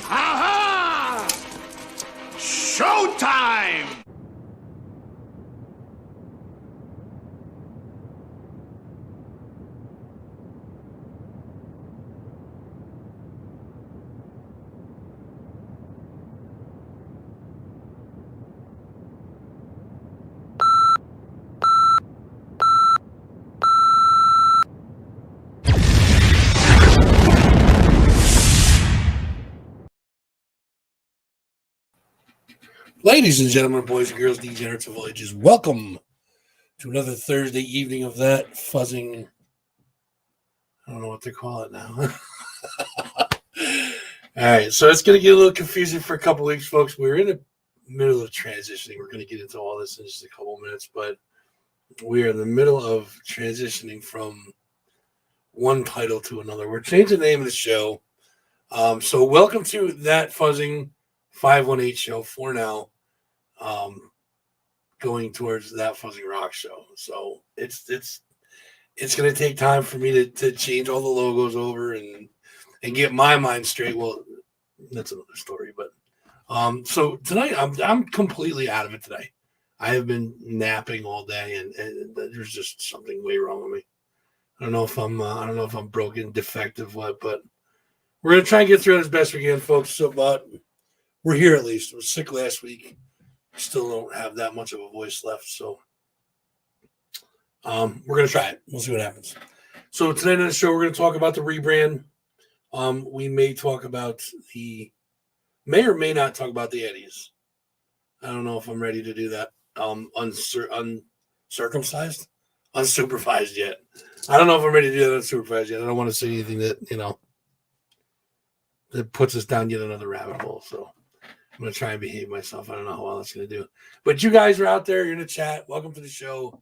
Aha! Showtime! Ladies and gentlemen, boys and girls, degenerates of all ages, welcome to another Thursday evening of that fuzzing. I don't know what to call it now. All right, so it's going to get a little confusing for a couple weeks, folks. We're in the middle of transitioning. We're going to get into all this in just a couple minutes, but we are in the middle of transitioning from one title to another. We're changing the name of the show. So welcome to That Fuzzing 518 show for now. Going towards That Fuzzing Rock show. So it's going to take time for me to change all the logos over and get my mind straight. Well, that's another story, but so tonight I'm completely out of it today. I have been napping all day and there's just something way wrong with me. I don't know if I'm broken, defective, what, but we're going to try and get through it as best we can, folks. So, but we're here at least. I was sick last week. Still don't have that much of a voice left, so we're going to try it. We'll see what happens. So tonight on the show, we're going to talk about the rebrand. We may or may not talk about the Eddys. I don't know if I'm ready to do that. Uncircumcised? Unsupervised yet. I don't know if I'm ready to do that unsupervised yet. I don't want to say anything that, that puts us down yet another rabbit hole, so. I'm going to try and behave myself. I don't know how well that's going to do. But you guys are out there. You're in the chat. Welcome to the show.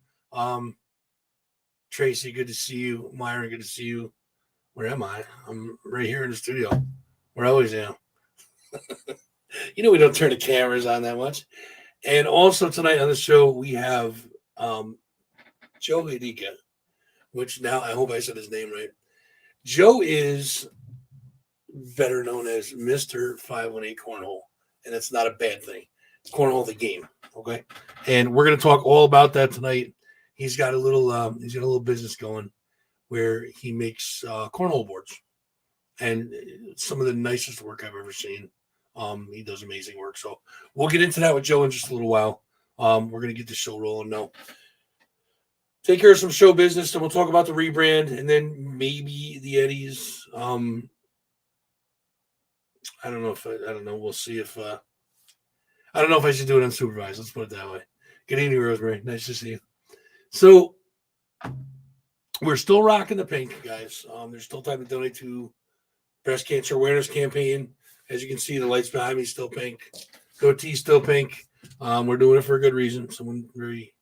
Tracy, good to see you. Myron, good to see you. Where am I? I'm right here in the studio. Where I always am. You know we don't turn the cameras on that much. And also tonight on the show, we have Joe Hadeka, which now I hope I said his name right. Joe is better known as Mr. 518 Cornhole, and it's not a bad thing. It's Cornhole the game, okay? And we're going to talk all about that tonight. He's got a little business going where he makes cornhole boards, and some of the nicest work I've ever seen. He does amazing work. So we'll get into that with Joe in just a little while. We're going to get the show rolling now. Take care of some show business, then we'll talk about the rebrand, and then maybe the Eddys. I don't know. We'll see if I don't know if I should do it unsupervised. Let's put it that way. Good evening, Rosemary. Nice to see you. So we're still rocking the pink, guys. There's still time to donate to breast cancer awareness campaign. As you can see, the lights behind me still pink. Goatee still pink. We're doing it for a good reason. Someone very,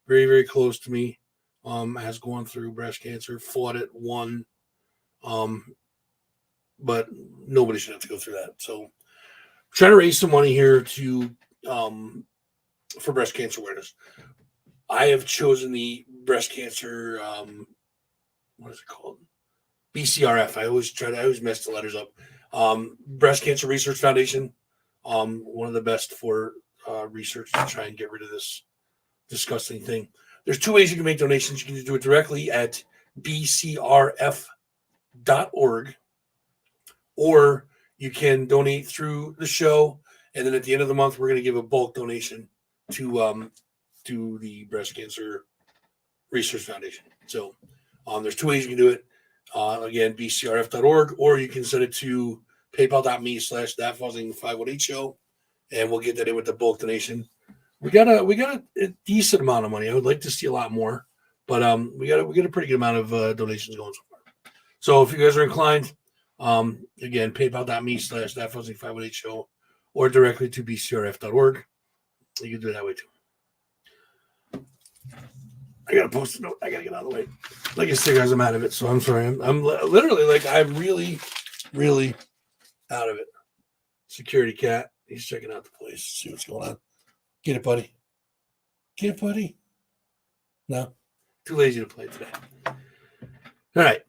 very, very close to me has gone through breast cancer, fought it, won. But nobody should have to go through that. So trying to raise some money here to for breast cancer awareness. I have chosen the breast cancer what is it called? BCRF. I always mess the letters up. Breast Cancer Research Foundation. One of the best for research to try and get rid of this disgusting thing. There's two ways you can make donations. You can do it directly at bcrf.org, or you can donate through the show, and then at the end of the month, we're going to give a bulk donation to the Breast Cancer Research Foundation. So there's two ways you can do it. Again, bcrf.org, or you can send it to paypal.me/thatfuzzing518 show, and we'll get that in with the bulk donation. We got a decent amount of money. I would like to see a lot more, but we got a pretty good amount of donations going so far. So if you guys are inclined, again, paypal.me/thatfuzzing518 show, or directly to bcrf.org. You can do it that way too. I got to post a note. I got to get out of the way. Like I said, guys, I'm out of it. So I'm sorry. I'm literally I'm really, really out of it. Security cat. He's checking out the place. See what's going on. Get it, buddy. Get it, buddy. No. Too lazy to play today. All right.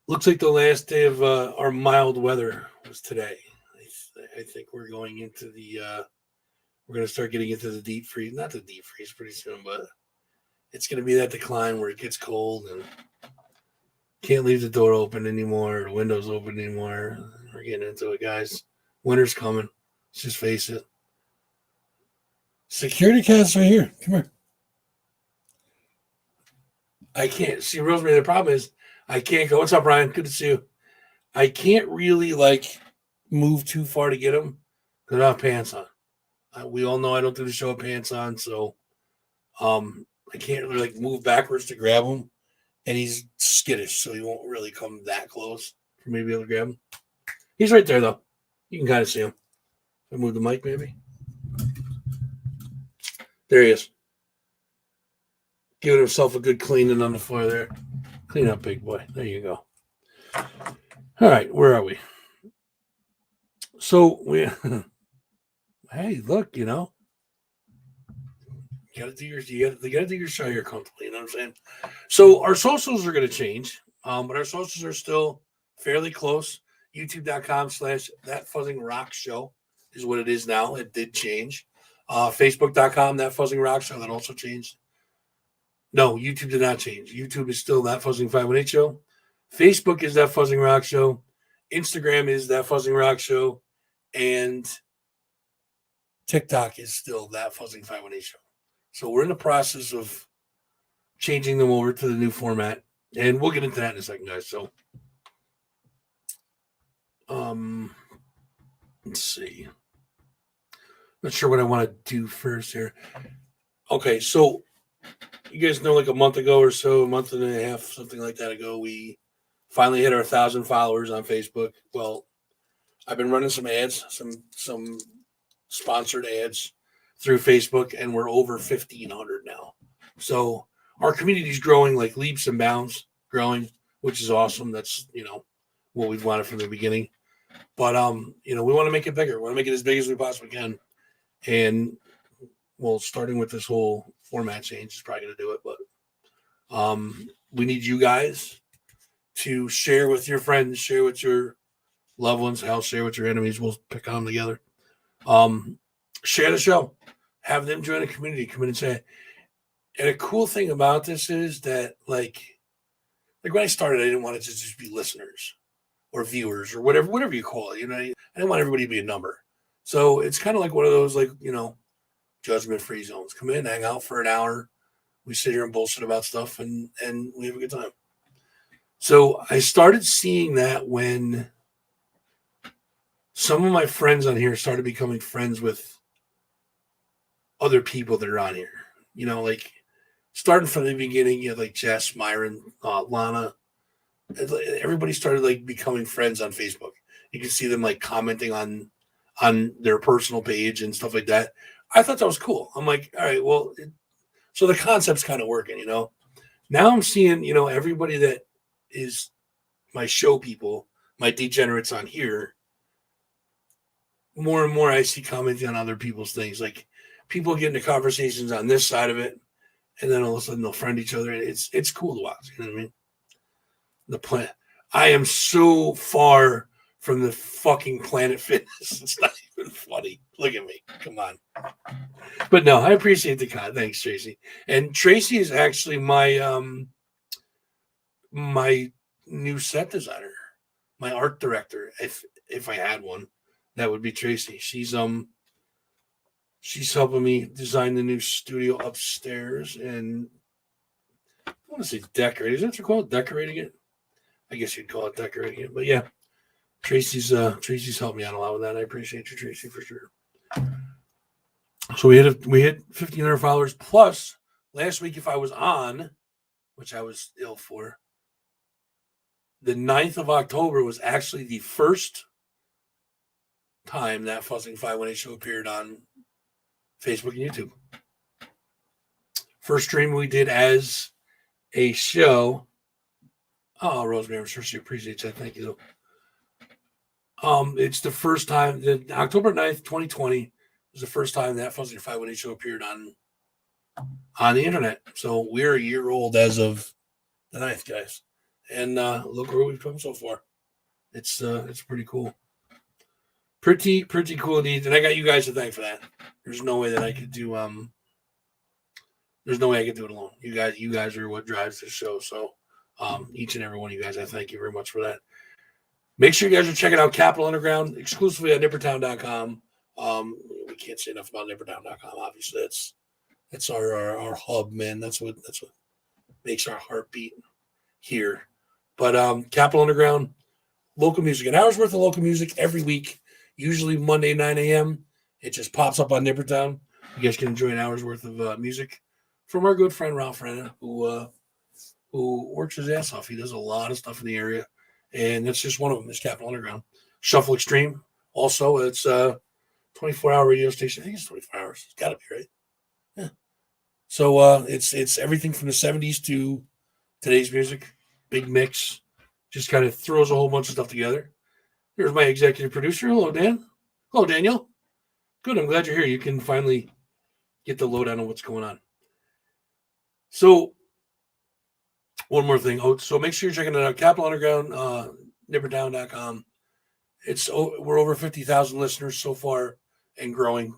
Looks like the last day of our mild weather was today. I think we're going into we're going to start getting into the deep freeze. Not the deep freeze pretty soon, but it's going to be that decline where it gets cold and can't leave the door open anymore, or the windows open anymore. We're getting into it, guys. Winter's coming. Let's just face it. Security cat's right here. Come here. I can't see Rosemary. The problem is I can't go. What's up, Ryan? Good to see you. I can't really move too far to get him because I have pants on. We all know I don't do the show with pants on, so I can't really move backwards to grab him, and he's skittish, so he won't really come that close for me to be able to grab him. He's right there, though. You can kind of see him. I move the mic, maybe. There he is. Giving himself a good cleaning on the floor there. Clean up, big boy. There you go. All right, where are we? So hey, look, you gotta do your show here comfortably, you know what I'm saying? So our socials are gonna change, but our socials are still fairly close. YouTube.com/thatfuzzingrockshow is what it is now. It did change. Facebook.com, thatfuzzingrockshow, that also changed. No, YouTube did not change. YouTube is still That Fuzzing 518 Show. Facebook is That Fuzzing Rock Show. Instagram is That Fuzzing Rock Show. And TikTok is still That Fuzzing 518 Show. So we're in the process of changing them over to the new format. And we'll get into that in a second, guys. So let's see. Not sure what I want to do first here. Okay, so you guys know, a month ago or so, a month and a half, something like that ago, we finally hit our 1,000 followers on Facebook. Well, I've been running some ads, some sponsored ads through Facebook, and we're over 1,500 now. So our community is growing like leaps and bounds, growing, which is awesome. That's, what we've wanted from the beginning. But, we want to make it bigger. We want to make it as big as we possibly can. And, well, starting with this whole format change is probably going to do it. But we need you guys to share with your friends, share with your loved ones, share with your enemies. We'll pick on them together. Share the show. Have them join a community. Come in and say. And a cool thing about this is that, like when I started, I didn't want it to just be listeners or viewers or whatever you call it. I didn't want everybody to be a number. So it's kind of like one of those, judgment-free zones. Come in, hang out for an hour. We sit here and bullshit about stuff, and we have a good time. So I started seeing that when some of my friends on here started becoming friends with other people that are on here. Starting from the beginning, you had like Jess, Myron, Lana. Everybody started becoming friends on Facebook. You can see them commenting on their personal page and stuff like that. I thought that was cool. I'm like, all right, well, so the concept's kind of working, Now I'm seeing, everybody that is my show people, my degenerates on here. More and more I see commenting on other people's things. Like people get into conversations on this side of it, and then all of a sudden they'll friend each other. It's cool to watch. You know what I mean? The planet. I am so far from the fucking Planet Fitness. It's not even funny. Look at me. Come on. But no, I appreciate the comment. Thanks, Tracy. And Tracy is actually my my new set designer, my art director. If I had one, that would be Tracy. She's helping me design the new studio upstairs, and I want to say decorate. Is that what you call it? Decorating it? I guess you'd call it decorating it. But yeah, Tracy's helped me out a lot with that. I appreciate you, Tracy, for sure. So we hit 1,500 followers. Plus, last week, if I was on, which I was ill for, the 9th of October was actually the first time that Fuzzing 518 show appeared on Facebook and YouTube. First stream we did as a show. Oh, Rosemary, I'm sure she appreciates that. Thank you. It's the first time that October 9th, 2020 was the first time that Fuzzing 518 show appeared on the internet. So we're a year old as of the 9th, guys. And look where we've come so far. It's pretty cool. Pretty cool indeed. And I got you guys to thank for that. There's no way that I could do there's no way I could do it alone. You guys are what drives this show. So each and every one of you guys, I thank you very much for that. Make sure you guys are checking out Capital Underground exclusively at nippertown.com. We can't say enough about nippertown.com. Obviously, that's our hub, man. That's what makes our heart beat here. But Capital Underground, local music, an hour's worth of local music every week. Usually Monday 9 a.m. It just pops up on Nippertown. You guys can enjoy an hour's worth of music from our good friend Ralph Renna, who works his ass off. He does a lot of stuff in the area. And that's just one of them, is Capital Underground. Shuffle Extreme, also, it's a 24-hour radio station. I think it's 24 hours. It's got to be, right? Yeah. So it's everything from the 70s to today's music. Big mix. Just kind of throws a whole bunch of stuff together. Here's my executive producer. Hello, Dan. Hello, Daniel. Good. I'm glad you're here. You can finally get the lowdown on what's going on. So one more thing. So make sure you're checking it out. Capital Underground, nippertown.com. We're over 50,000 listeners so far and growing.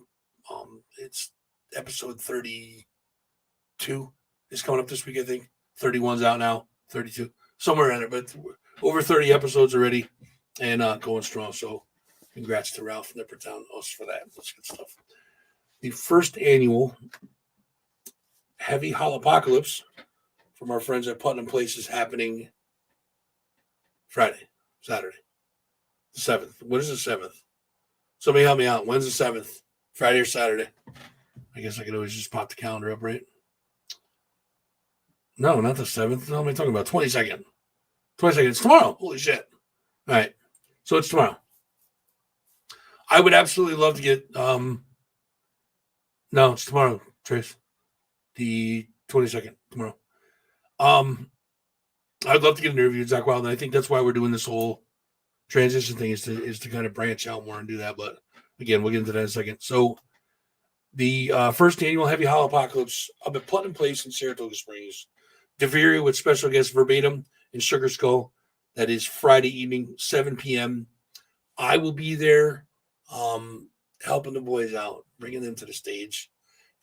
It's episode 32 is coming up this week, I think. 31's out now. 32. Somewhere in it, but over 30 episodes already and going strong. So congrats to Ralph Nippertown, us for that. That's good stuff. The first annual Heavy Holopocalypse from our friends at Putnam Place is happening Saturday, the 7th. What is the 7th? Somebody help me out. When's the 7th? Friday or Saturday? I guess I could always just pop the calendar up, right? No, not the 7th. No, am I talking about? 22nd. 22nd. It's tomorrow. Holy shit. All right. So it's tomorrow. I would absolutely love to get. No, it's tomorrow, Trace. The 22nd tomorrow. I'd love to get an interview with Zach Wilde, and I think that's why we're doing this whole transition thing is to kind of branch out more and do that. But again, we'll get into that in a second. So the first annual Heavy Hollow Apocalypse up at Putnam Place in Saratoga Springs. Deveria with special guests Verbatim and Sugar Skull. That is Friday evening, 7 p.m. I will be there helping the boys out, bringing them to the stage.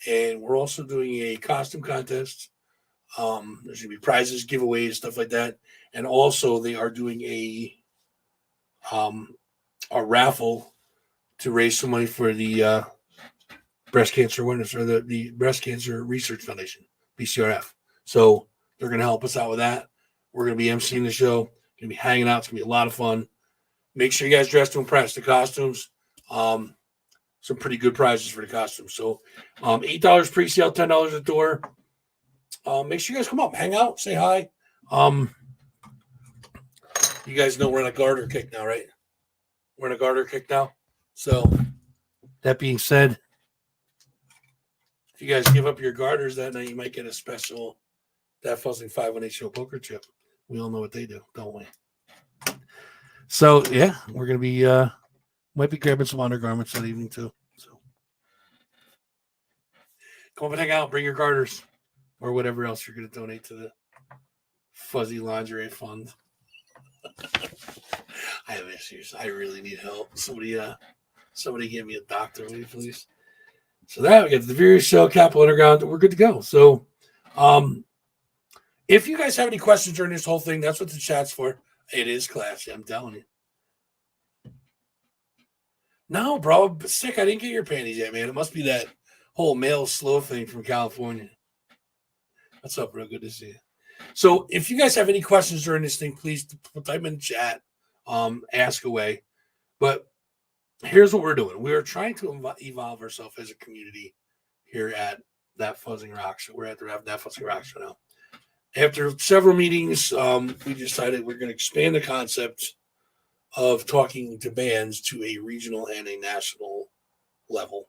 And we're also doing a costume contest. There's going to be prizes, giveaways, stuff like that. And also they are doing a raffle to raise some money for the breast cancer awareness or the Breast Cancer Research Foundation, BCRF. So they're going to help us out with that. We're going to be emceeing the show, going to be hanging out. It's going to be a lot of fun. Make sure you guys dress to impress. The costumes, some pretty good prizes for the costumes. So $8 pre-sale, $10 at the door. Make sure you guys come up, hang out, say hi. You guys know we're in a garter kick now, right? We're in a garter kick now. So that being said, if you guys give up your garters that night, you might get a special That Fuzzing 518 Show poker chip. We all know what they do, don't we? So yeah, we're gonna be might be grabbing some undergarments that evening too. So come up and hang out, bring your garters or whatever else you're gonna donate to the Fuzzy Lingerie Fund. I have issues. I really need help. Somebody give me a doctor, will you please? So that we get the Deveria Show, Capital Underground. We're good to go. So if you guys have any questions during this whole thing, that's what the chat's for. It is classy, I'm telling you. No, bro, I'm sick. I didn't get your panties yet, man. It must be that whole male slow thing from California. What's up, bro? Good to see you. So if you guys have any questions during this thing, please type in the chat, ask away. But here's what we're doing. We are trying to evolve ourselves as a community here at That Fuzzing Rock Show. We're at the That Fuzzing Rock Show now. After several meetings, we decided we're going to expand the concept of talking to bands to a regional and a national level.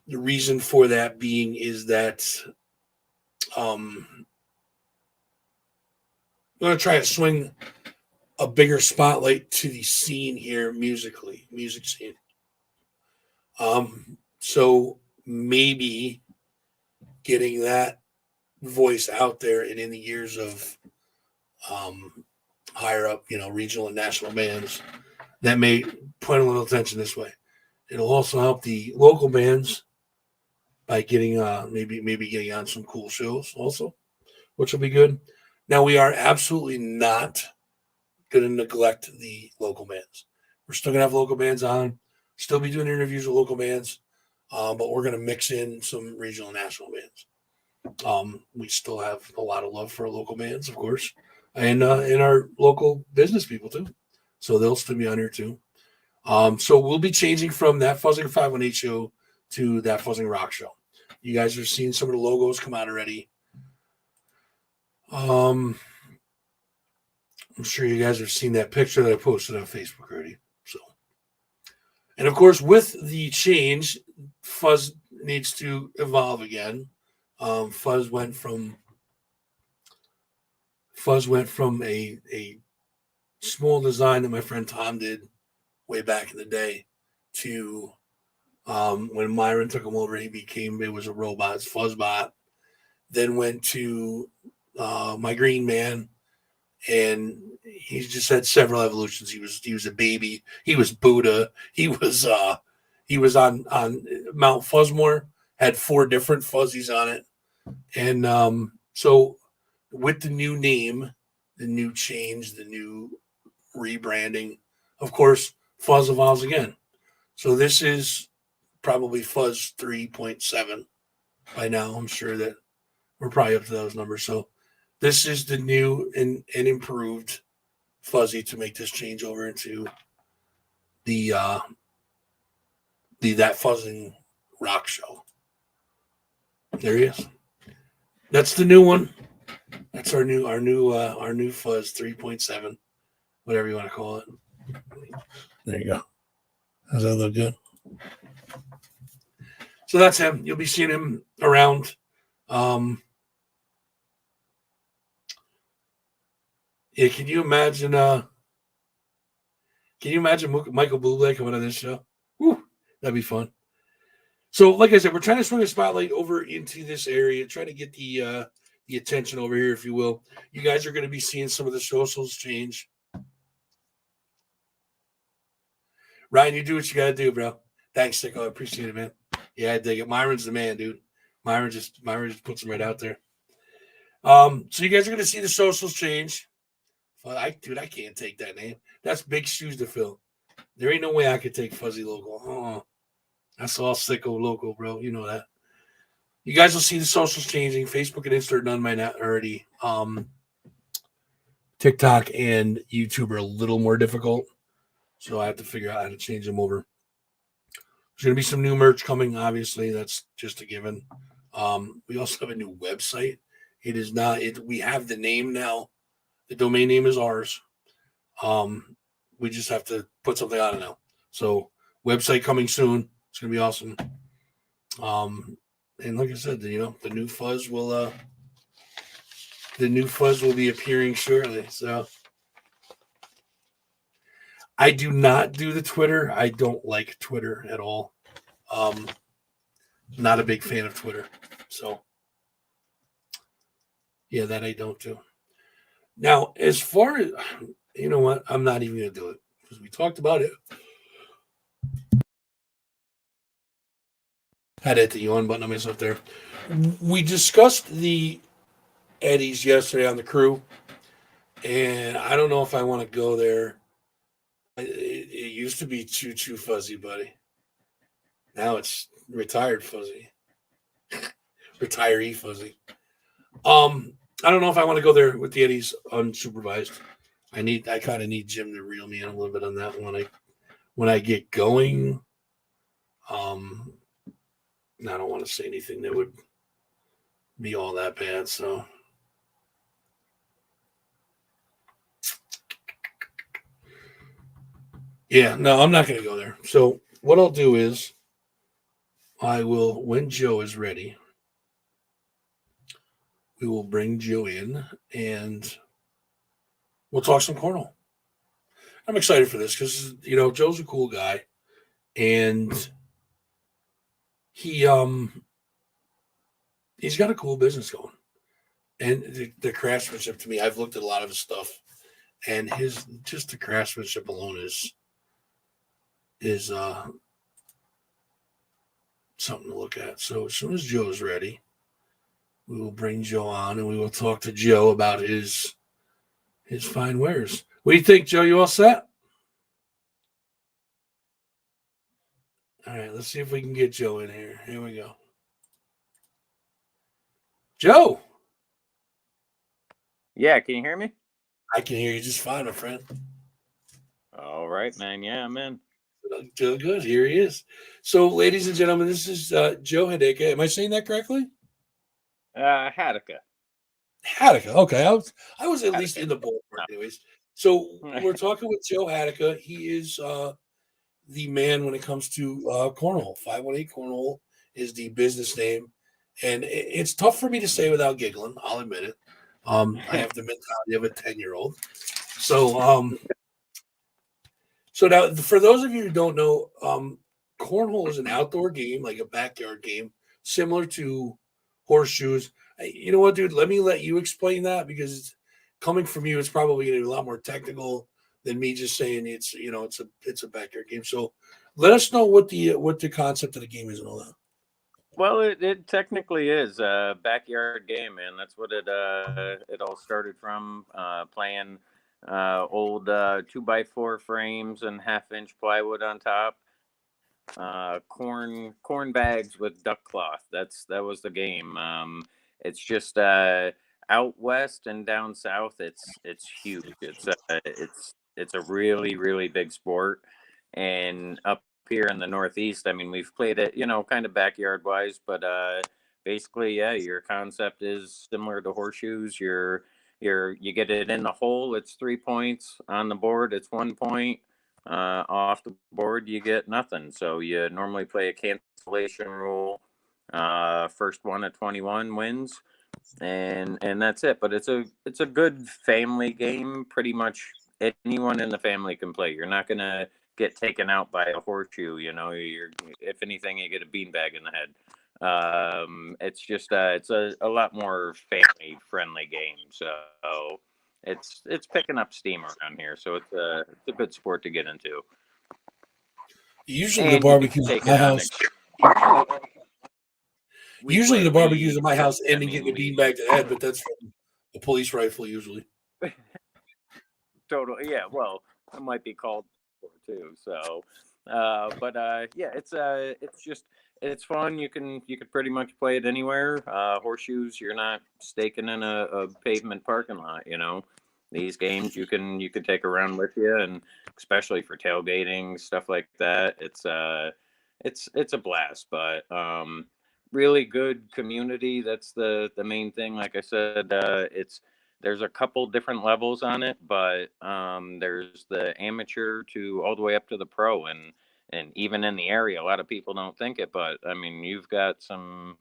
The reason for that being is that we're going to try to swing a bigger spotlight to the scene here musically, music scene. So maybe getting that voice out there and in the ears of higher up, regional and national bands, that may point a little attention this way. It'll also help the local bands by getting maybe getting on some cool shows also, which will be good. Now we are absolutely not going to neglect the local bands. We're still going to have local bands on, still be doing interviews with local bands, but we're going to mix in some regional and national bands. We still have a lot of love for our local bands, of course, and our local business people too. So they'll still be on here too. So we'll be changing from That Fuzzing 518 Show to That Fuzzing Rock Show. You guys are seeing some of the logos come out already. I'm sure you guys have seen that picture that I posted on Facebook already. So, and of course, with the change, Fuzz needs to evolve again. Fuzz went from a small design that my friend Tom did way back in the day to when Myron took him over, it was a robot, Fuzzbot. Then went to my Green Man, and he's just had several evolutions. He was a baby. He was Buddha. He was on Mount Fuzzmore, had 4 different fuzzies on it. And so with the new name, the new change, the new rebranding, of course, Fuzz evolves again. So this is probably Fuzz 3.7 by now. I'm sure that we're probably up to those numbers. So this is the new and improved Fuzzy to make this change over into the That Fuzzing Rock Show. There he is. That's the new one. That's our new Fuzz 3.7, whatever you want to call it. There you go. Does that look good? So that's him. You'll be seeing him around. Yeah, can you imagine Michael Bublé coming on this show? Whew, that'd be fun. So, like I said, we're trying to swing a spotlight over into this area, trying to get the attention over here, if you will. You guys are going to be seeing some of the socials change. Ryan, you do what you got to do, bro. Thanks, Sicko. I appreciate it, man. Yeah, I dig it. Myron's the man, dude. Myron just puts him right out there. So you guys are going to see the socials change. Well, I can't take that name. That's big shoes to fill. There ain't no way I could take Fuzzy Local. Oh, that's all Sicko Local, bro. You know that. You guys will see the socials changing. Facebook and Insta are done by now already. TikTok and YouTube are a little more difficult, so I have to figure out how to change them over. There's going to be some new merch coming, obviously. That's just a given. We also have a new website. It is not – we have the name now. The domain name is ours. We just have to put something on it now. So website coming soon. It's going to be awesome. And like I said, the new fuzz will be appearing shortly. So I do not do the Twitter. I don't like Twitter at all. Not a big fan of Twitter. So yeah, that I don't do. Now, as far as you know what, I'm not even going to do it because we talked about it. Had to hit the yawn button on myself there. We discussed the Eddys yesterday on the crew, and I don't know if I want to go there. It used to be Choo Fuzzy, buddy. Now it's retired Fuzzy. Retiree Fuzzy. I don't know if I want to go there with the Eddys unsupervised. I kind of need Jim to reel me in a little bit on that when I get going. I don't want to say anything that would be all that bad. So yeah, no, I'm not going to go there. So what I'll do is I will, when Joe is ready, we will bring Joe in and we'll talk some cornhole. I'm excited for this because, Joe's a cool guy and he's got a cool business going. And the craftsmanship to me, I've looked at a lot of his stuff and the craftsmanship alone is something to look at. So as soon as Joe's ready, we will bring Joe on and we will talk to Joe about his fine wares. What do you think, Joe? You all set? All right, let's see if we can get Joe in here. Here we go. Joe. Yeah, can you hear me? I can hear you just fine, my friend. All right, man. Yeah, I'm in. Doing good. Here he is. So, ladies and gentlemen, this is Joe Hadeka. Am I saying that correctly? Hadeka. Hadeka. Okay, I was at least in the ballpark, anyways. So we're talking with Joe Hadeka. He is the man when it comes to cornhole. 518 Cornhole is the business name, and it's tough for me to say without giggling. I'll admit it. I have the mentality of a 10-year-old. So now, for those of you who don't know, cornhole is an outdoor game, like a backyard game, similar to horseshoes. You know what, dude? Let me let you explain that because coming from you, it's probably going to be a lot more technical than me just saying it's a backyard game. So let us know what the concept of the game is and all that. Well, it technically is a backyard game, man. That's what it all started from. Playing old 2x4 frames and 1/2-inch plywood on top. Corn bags with duck cloth. That was the game. It's just out west and down south. It's huge. It's a really, really big sport, and up here in the Northeast, I mean, we've played it, kind of backyard wise, but basically, yeah, your concept is similar to horseshoes. You get it in the hole, it's 3 points. On the board, it's 1 point. off the board, you get nothing. So you normally play a cancellation rule. First one of 21 wins, and that's it. But it's a good family game. Pretty much anyone in the family can play. You're not gonna get taken out by a horseshoe. You're, if anything, you get a beanbag in the head. It's just it's a lot more family friendly game. So it's picking up steam around here. So it's a good sport to get into. Usually the And you can barbecues take at my it on. house. We Usually play. the barbecues at my We. house I ending mean, getting a beanbag to the head, but that's from a police rifle usually. Totally. Yeah. Well, it might be called for too. So, but yeah, it's just it's fun. You could pretty much play it anywhere. Horseshoes. You're not staking in a pavement parking lot. These games you can take around with you, and especially for tailgating stuff like that. It's a blast. But really good community. That's the main thing. Like I said, there's a couple different levels on it, but there's the amateur to all the way up to the pro, and even in the area, a lot of people don't think it, but I mean, you've got some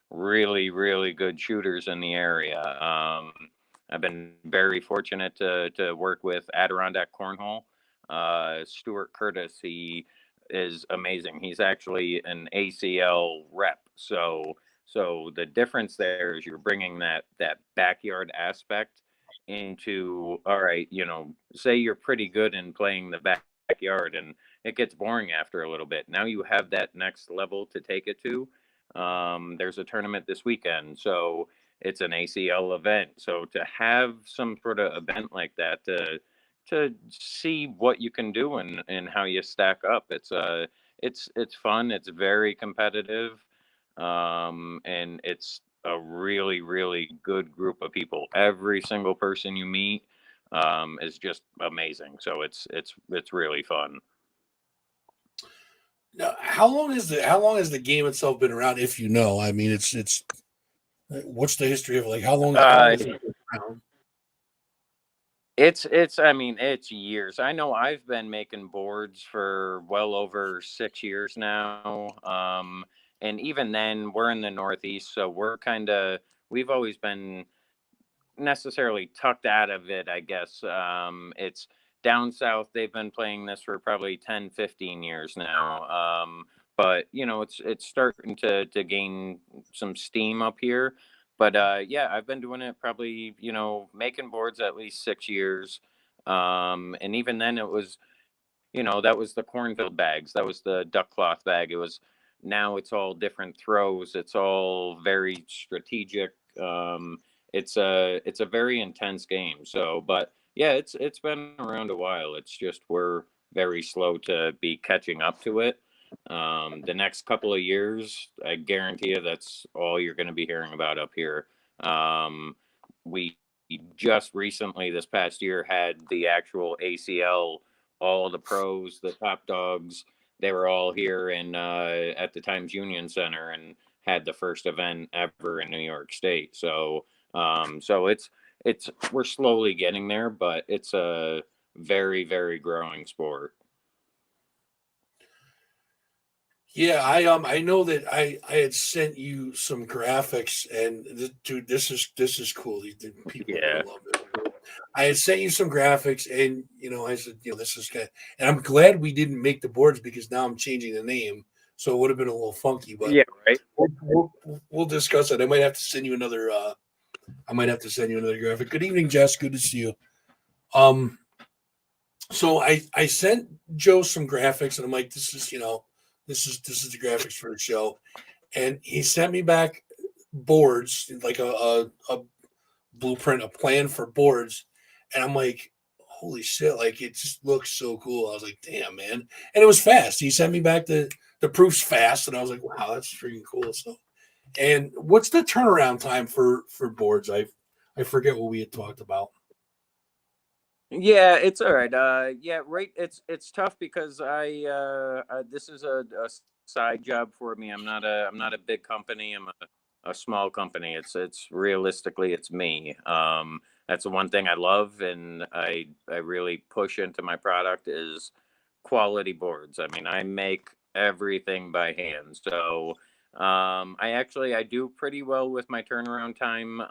really, really good shooters in the area. I've been very fortunate to work with Adirondack Cornhole. Stuart Curtis, he is amazing. He's actually an ACL rep, so the difference there is you're bringing that backyard aspect into, all right, say you're pretty good in playing the backyard and it gets boring after a little bit. Now you have that next level to take it to. There's a tournament this weekend, so it's an ACL event. So to have some sort of event like that to see what you can do and how you stack up, it's fun. It's very competitive, and it's a really, really good group of people. Every single person you meet is just amazing. So it's really fun. Now, how long has the game itself been around? If you know, I mean, it's what's the history of like how long Uh, has it been around? it's I mean, it's years. I know I've been making boards for well over 6 years now. And even then, we're in the Northeast, so we've always been necessarily tucked out of it, I guess. It's down south. They've been playing this for probably 10, 15 years now. But it's starting to gain some steam up here. But yeah, I've been doing it probably, making boards at least 6 years. And even then it was, that was the cornfield bags. That was the duck cloth bag. Now it's all different throws. It's all very strategic. It's a very intense game. So, but yeah, it's been around a while. It's just we're very slow to be catching up to it. The next couple of years, I guarantee you, that's all you're going to be hearing about up here. We just recently, this past year, had the actual ACL. All the pros, the top dogs, they were all here in at the Times Union Center and had the first event ever in New York State. So it's we're slowly getting there, but it's a very, very growing sport. Yeah, I know that I had sent you some graphics, and dude, this is cool. The people are Yeah. gonna love it. I had sent you some graphics, and I said, this is good, and I'm glad we didn't make the boards because now I'm changing the name, so it would have been a little funky, but Yeah, right. we'll discuss it. I might have to send you another. I might have to send you another graphic. Good evening, Jess. Good to see you. Um, so I sent Joe some graphics, and I'm like, this is the graphics for the show, and he sent me back boards, like a blueprint, a plan for boards, and I'm like, holy shit, like it just looks so cool. I was like, damn, man, and it was fast. He sent me back the proofs fast, and I was like, wow, that's freaking cool. So, and what's the turnaround time for boards? I forget what we had talked about. Yeah, it's all right. Yeah, right. It's tough because this is a side job for me. I'm not a big company. I'm a small company. It's realistically it's me. That's the one thing I love and I really push into my product is quality boards. I mean, I make everything by hand. So I do pretty well with my turnaround time.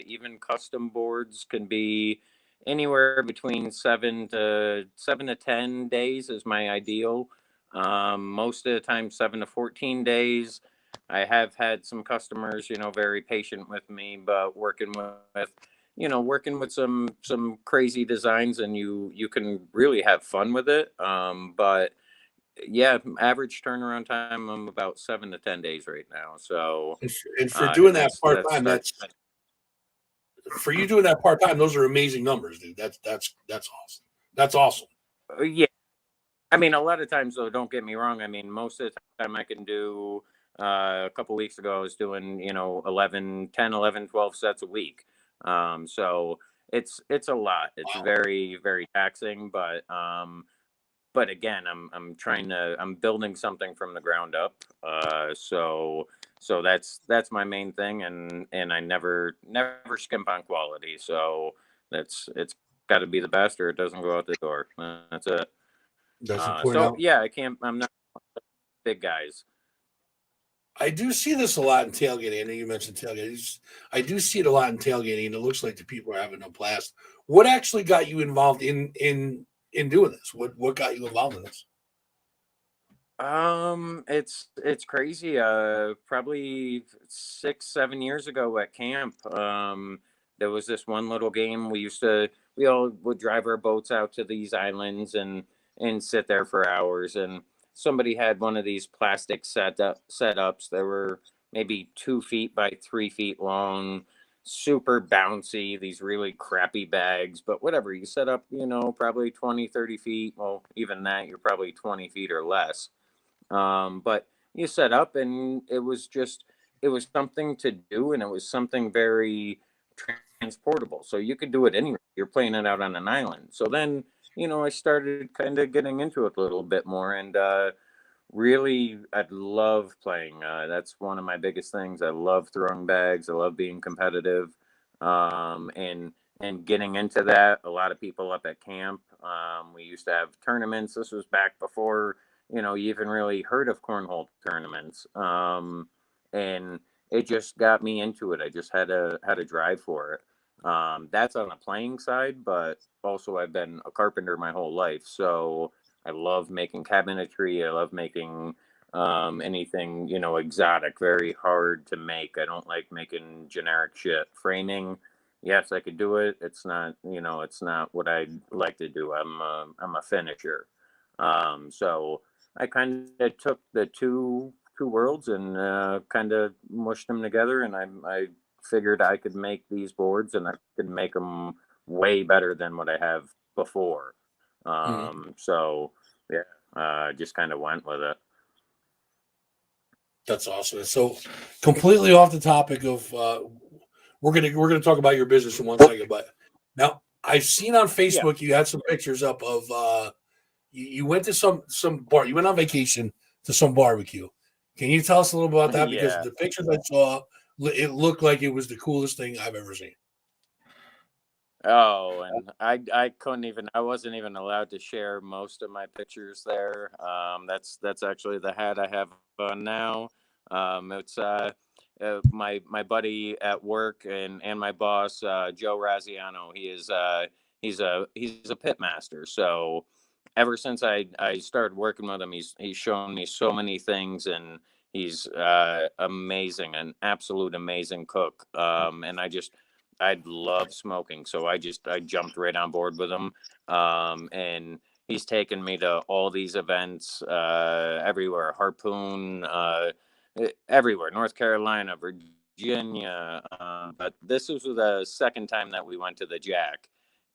Even custom boards can be anywhere between 7 to 10 days is my ideal. Most of the time, 7 to 14 days. I have had some customers, very patient with me, but working with some crazy designs, and you can really have fun with it. But yeah, average turnaround time, I'm about 7 to 10 days right now. So And for doing that part that's time, start. that's for you doing that part time. Those are amazing numbers, dude. That's awesome. That's awesome. Yeah, I mean, a lot of times though, don't get me wrong. I mean, most of the time I can do. A couple weeks ago, I was doing 11, 10, 11, 12 sets a week. So it's a lot. It's Wow. very very taxing, but again, I'm building something from the ground up. So that's my main thing, and I never skimp on quality. So it's got to be the best, or it doesn't go out the door. That's it. That's important. So Now, yeah, I can't. I'm not big guys. I do see this a lot in tailgating. I know you mentioned tailgating. I do see it a lot in tailgating. It looks like the people are having a blast. What actually got you involved in doing this? What got you involved in this? It's crazy. Probably 6, 7 years ago at camp, there was this one little game we all would drive our boats out to these islands and sit there for hours. And somebody had one of these plastic setups that were maybe 2 feet by 3 feet long, super bouncy, these really crappy bags, but whatever, you set up, probably 20, 30 feet. Well, even that, you're probably 20 feet or less. But you set up, and it was something to do, and it was something very transportable. So you could do it anywhere. You're playing it out on an island. So then, I started kind of getting into it a little bit more, and really, I'd love playing. That's one of my biggest things. I love throwing bags. I love being competitive, and getting into that. A lot of people up at camp. We used to have tournaments. This was back before you even really heard of cornhole tournaments. And it just got me into it. I just had a drive for it. That's on the playing side, but also I've been a carpenter my whole life, so I love making cabinetry. I love making anything exotic, very hard to make. I don't like making generic shit. Framing, yes, I could do it. It's not what I like to do. I'm a finisher. So I kind of took the two worlds and kind of mushed them together, and I figured I could make these boards, and I could make them way better than what I have before. Mhm. So yeah, just kind of went with it. That's awesome. So, completely off the topic of we're gonna talk about your business in one second, but now I've seen on Yeah, Facebook you had some pictures up of you went to some bar. You went on vacation to some barbecue. Can you tell us a little about that? Because yeah. the pictures I saw, it looked like it was the coolest thing I've ever seen. Oh, and I couldn't even I wasn't even allowed to share most of my pictures there. That's actually the hat I have on now. It's my buddy at work and my boss, Joe Raziano. He's a pit master. So ever since I started working with him, he's shown me so many things, and he's amazing, an absolute amazing cook. And I love smoking, so I jumped right on board with him. And he's taken me to all these events, everywhere, Harpoon, everywhere, North Carolina, Virginia. But this was the second time that we went to the Jack,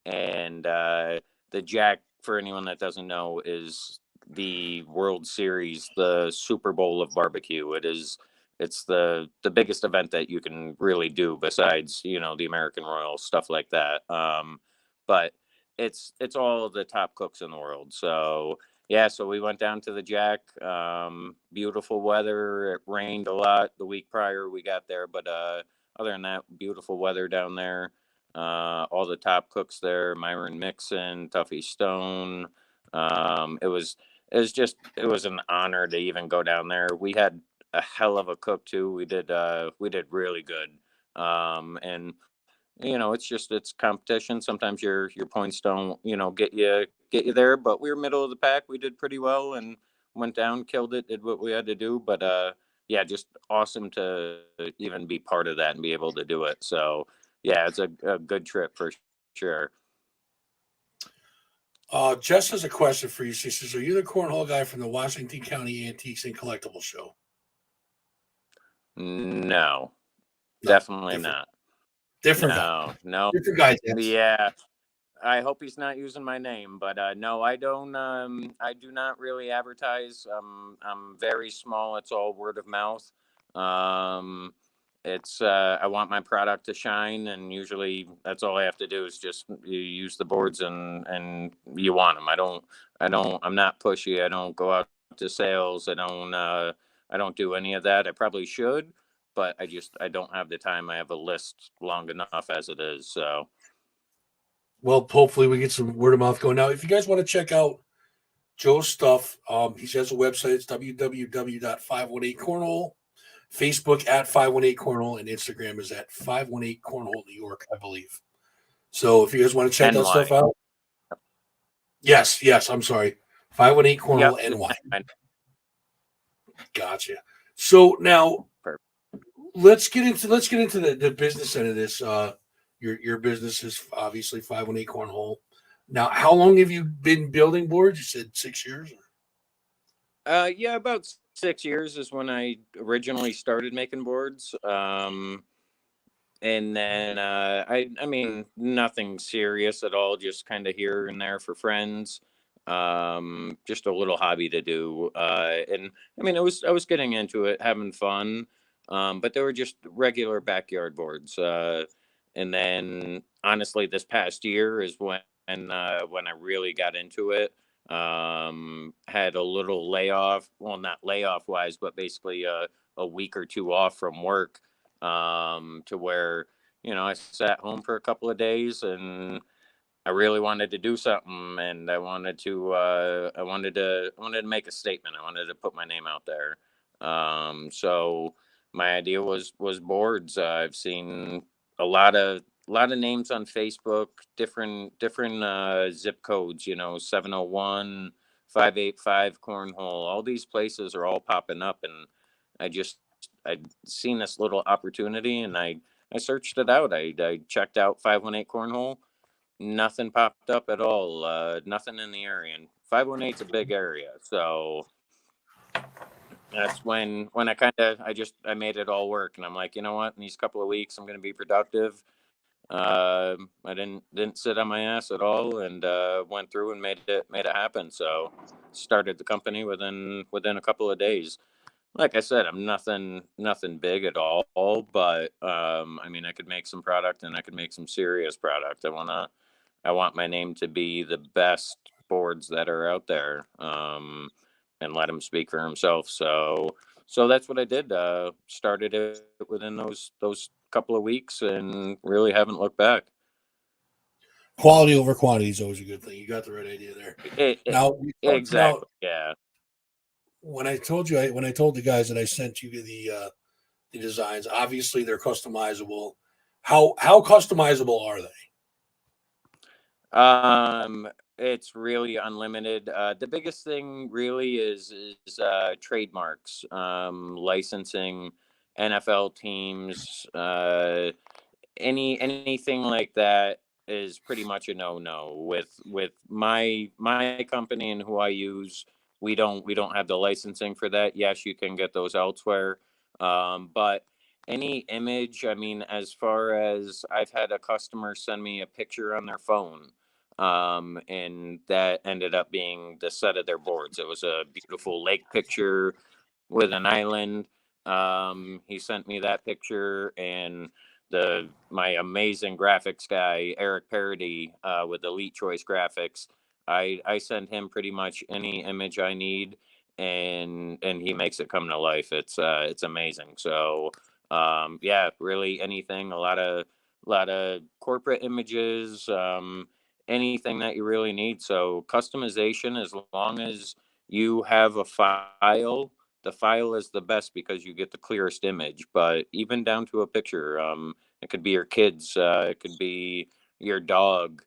and the Jack, for anyone that doesn't know, is the World Series, the Super Bowl of barbecue. It's the biggest event that you can really do besides the American Royal, stuff like that. But it's all the top cooks in the world. So yeah, so we went down to the Jack. Beautiful weather. It rained a lot the week prior we got there, but other than that, beautiful weather down there. All the top cooks there: Myron Mixon, Tuffy Stone. It was it was an honor to even go down there. We had a hell of a cook too. We did really good. And it's just it's competition. Sometimes your points don't get you there, but we were middle of the pack. We did pretty well and went down, killed it, did what we had to do. But yeah, just awesome to even be part of that and be able to do it. So yeah, it's a good trip for sure. Jess has a question for you. She says, "Are you the cornhole guy from the Washington County Antiques and Collectibles Show?" No, No, definitely different, not. different guy, No. different guy. Jess. Yeah, I hope he's not using my name, but no, I don't. I do not really advertise. I'm very small. It's all word of mouth. Um, it's I want my product to shine, and usually that's all I have to do is just you use the boards and you want them. I'm not pushy. I don't go out to sales. I don't do any of that. I probably should, but I don't have the time. I have a list long enough as it is. So. Well, hopefully we get some word of mouth going. Now, if you guys want to check out Joe's stuff, he has a website. It's www.518cornhole. Facebook at 518cornhole, and Instagram is at 518cornhole New York, I believe. So if you guys want to check that NY. stuff out, yes, I'm sorry, 518cornhole Yep. NY. Gotcha. So now let's get into the business end of this. Your business is obviously 518 Cornhole. Now, how long have you been building boards? You said 6 years. Yeah, about 6 years is when I originally started making boards. And then I mean nothing serious at all, just kind of here and there for friends. Just a little hobby to do. And I mean I was getting into it, having fun. But they were just regular backyard boards. And then honestly this past year is when I really got into it. Had a little layoff, well not layoff wise, but basically a week or two off from work, to where I sat home for a couple of days and I really wanted to do something, and I wanted to make a statement. I wanted to put my name out there. So my idea was boards. I've seen a lot of names on Facebook, different zip codes. 701 585 Cornhole. All these places are all popping up, and I just I'd seen this little opportunity, and I searched it out. I checked out 518 Cornhole. Nothing popped up at all. Nothing in the area. And 518's a big area, so that's when I made it all work. And I'm like, you know what? In these couple of weeks, I'm going to be productive. I didn't sit on my ass at all, and went through and made it happen. So started the company within a couple of days. Like I said, I'm nothing big at all, but I mean, I could make some product and I could make some serious product. I want my name to be the best boards that are out there, and let him speak for himself. So that's what I did. Started it within those couple of weeks, and really haven't looked back. Quality over quantity is always a good thing. You got the right idea there. Now we talked about Exactly. Yeah. when I told the guys that I sent you the designs. Obviously, they're customizable. How customizable are they? Um, it's really unlimited. The biggest thing really is trademarks, licensing, NFL teams, anything like that is pretty much a no with my company and who I use. We don't have the licensing for that. Yes, you can get those elsewhere, but any image, I mean, as far as I've had a customer send me a picture on their phone, and that ended up being the set of their boards. It was a beautiful lake picture with an island. He sent me that picture, and the my amazing graphics guy Eric Parody, with Elite Choice Graphics. I send him pretty much any image I need, and he makes it come to life. It's amazing. So yeah, really anything. A lot of corporate images. Anything that you really need. So customization, as long as you have a file, the file is the best because you get the clearest image. But even down to a picture, it could be your kids, it could be your dog,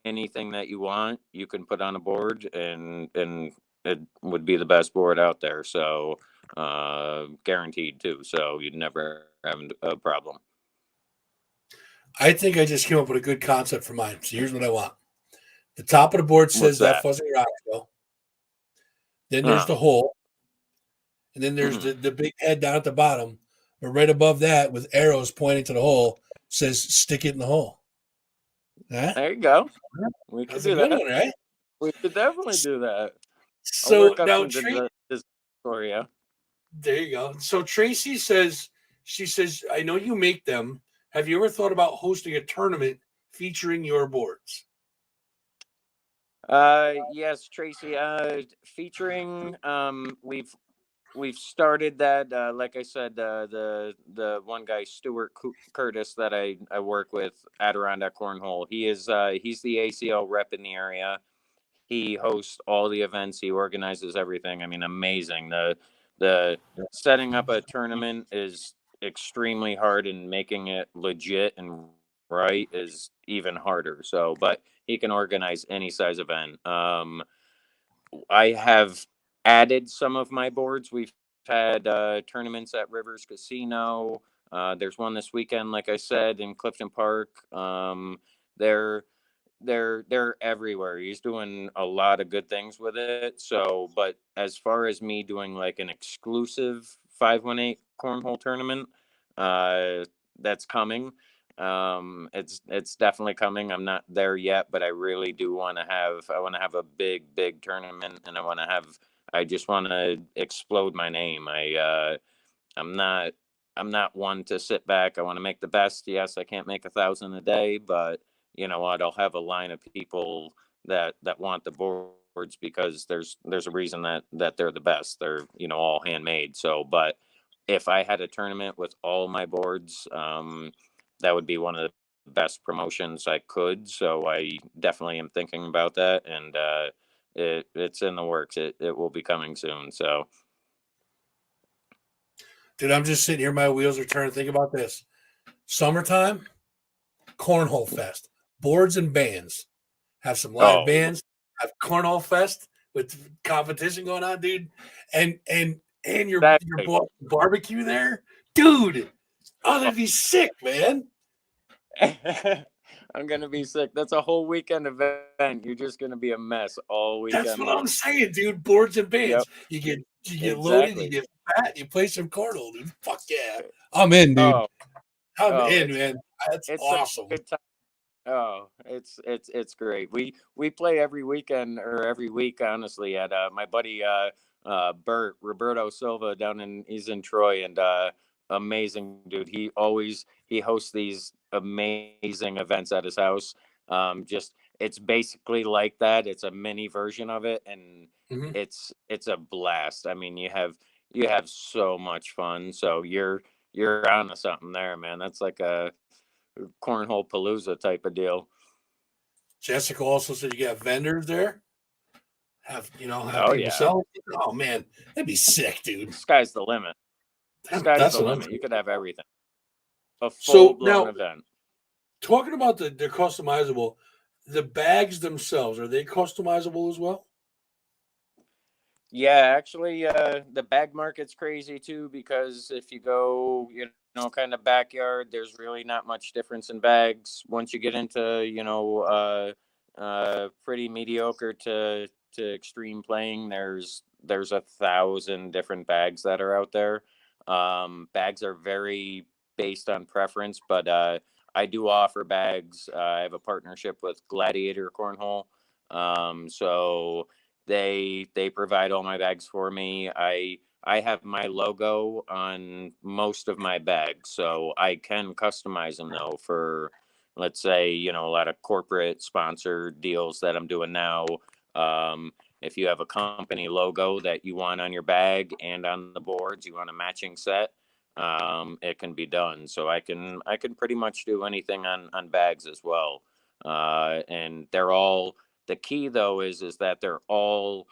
anything that you want, you can put on a board, and it would be the best board out there. So guaranteed too. So you'd never have a problem. I think I just came up with a good concept for mine. So here's what I want. The top of the board What's says that that? fuzzy rock show. Then there's Uh, the hole. And then there's mhm. the big head down at the bottom. But right above that, with arrows pointing to the hole, says stick it in the hole. Huh? There you go. We could That's a do good that. one, right? We could definitely do that. I'll So work up now some design for you. there you go. So Tracy says, she says, I know you make them. Have you ever thought about hosting a tournament featuring your boards? Yes, Tracy. Featuring we've started that. Like I said, the one guy, Stuart Curtis, that I work with, Adirondack Cornhole. He's the ACL rep in the area. He hosts all the events. He organizes everything. I mean, amazing. The setting up a tournament is extremely hard, and making it legit and right is even harder. So, but he can organize any size event. I have added some of my boards. We've had tournaments at Rivers Casino. There's one this weekend, like I said, in Clifton Park. They're they're everywhere. He's doing a lot of good things with it. So, but as far as me doing like an exclusive 518 cornhole tournament, uh, that's coming. It's definitely coming. I'm not there yet, but I really do want to have. I want to have a big tournament, and I just want to explode my name. I'm not I'm not one to sit back. I want to make the best. Yes, I can't make 1,000 a day, but you know what? I'll have a line of people that want the boards, because there's a reason that they're the best. They're, all handmade. So, but if I had a tournament with all my boards, that would be one of the best promotions I could. So I definitely am thinking about that, and it's in the works. It will be coming soon. So. Dude, I'm just sitting here, my wheels are turning. Think about this. Summertime, Cornhole Fest, boards and bands. Have some live Oh, bands, have Cornhole Fest with competition going on, dude. And your exactly. barbecue there, dude. Oh, that'd be sick, man. I'm gonna be sick. That's a whole weekend event. You're just gonna be a mess all That's weekend what I'm long. saying, dude. Boards and bands. Yep, You get loaded, you exactly. get fat, you play some cornhole, dude. Fuck yeah. I'm in, dude. Oh, I'm oh, in, man. That's it's such a awesome. good time. Oh, it's great. We play every weekend or every week, honestly, at my buddy Roberto Silva he's in Troy, and amazing dude. He hosts these amazing events at his house. Just it's basically like that. It's a mini version of it, and Mhm. it's a blast. I mean, you have so much fun. So you're onto something there, man. That's like a cornhole palooza type of deal. Jessica also said you got vendors there. Have Oh people yeah, sell. Oh man, that'd be sick, dude. sky's the limit. Sky's That's the what I'm limit. You saying. could have everything. A full So blown now, event. talking about the customizable, the bags themselves, are they customizable as well? Yeah, actually, the bag market's crazy too, because if you go, kind of backyard, there's really not much difference in bags. Once you get into, pretty mediocre to extreme playing, there's 1,000 different bags that are out there. Bags are very based on preference, but I do offer bags. I have a partnership with Gladiator Cornhole, so they provide all my bags for me. I have my logo on most of my bags, so I can customize them though for, let's say, a lot of corporate sponsor deals that I'm doing now. If you have a company logo that you want on your bag and on the boards, you want a matching set, it can be done. So I can pretty much do anything on bags as well. And they're all, the key though is that they're all